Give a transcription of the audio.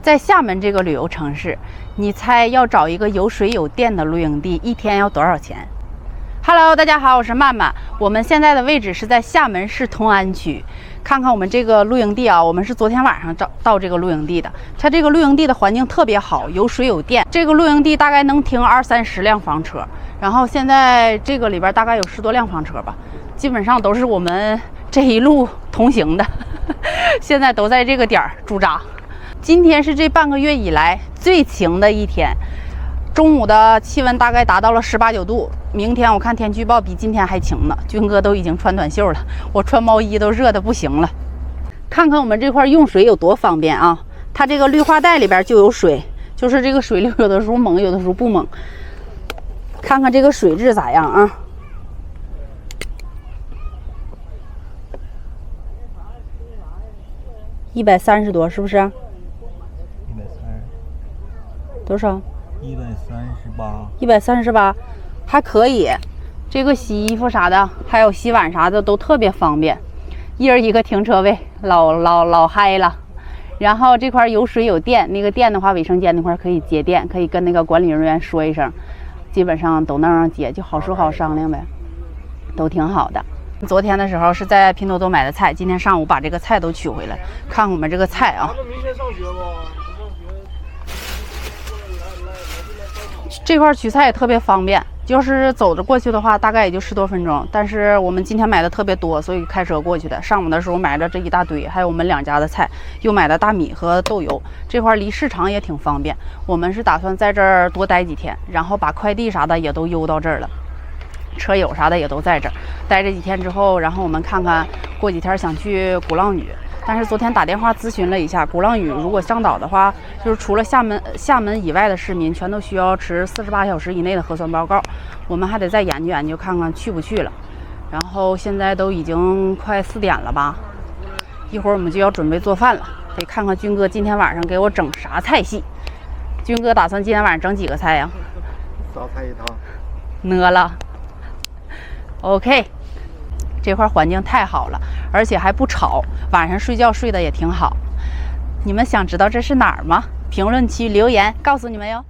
在厦门这个旅游城市，你猜要找一个有水有电的露营地，一天要多少钱？Hello， 大家好，我是曼曼。我们现在的位置是在厦门市同安区。看看我们这个露营地啊，我们是昨天晚上到这个露营地的。它这个露营地的环境特别好，有水有电。这个露营地大概能停20-30辆房车，然后现在这个里边大概有10多辆房车吧，基本上都是我们这一路同行的，现在都在这个点儿驻扎。今天是这半个月以来最晴的一天。中午的气温大概达到了18、19度，明天我看天气预报比今天还晴呢。军哥都已经穿短袖了，我穿毛衣都热得不行了。看看我们这块用水有多方便啊！它这个绿化带里边就有水，就是这个水流有的时候猛，有的时候不猛。看看这个水质咋样啊？130多是不是？多少？138，还可以。这个洗衣服啥的，还有洗碗啥的都特别方便，一人一个停车位，老嗨了。然后这块有水有电，那个电的话，卫生间那块可以接电，可以跟那个管理人员说一声，基本上都能让接，就好说好商量呗，都挺好的。昨天的时候是在拼多多买的菜，今天上午把这个菜都取回来，看我们这个菜啊。明天上学不？这块取菜也特别方便，就是走着过去的话，大概也就10多分钟。但是我们今天买的特别多，所以开车过去的。上午的时候买了这一大堆，还有我们2家的菜，又买了大米和豆油。这块离市场也挺方便。我们是打算在这儿多待几天，然后把快递啥的也都邮到这儿了，车友啥的也都在这儿。待这几天之后，然后我们看看过几天想去鼓浪屿。但是昨天打电话咨询了一下，鼓浪屿如果上岛的话，就是除了厦门以外的市民，全都需要持48小时以内的核酸报告。我们还得再研究研究，看看去不去了。然后现在都已经快4点了吧，一会儿我们就要准备做饭了，得看看军哥今天晚上给我整啥菜系。军哥打算今天晚上整几个菜呀3菜1汤。呢了。OK。这块环境太好了，而且还不吵，晚上睡觉睡得也挺好。你们想知道这是哪儿吗？评论区留言告诉你们哟。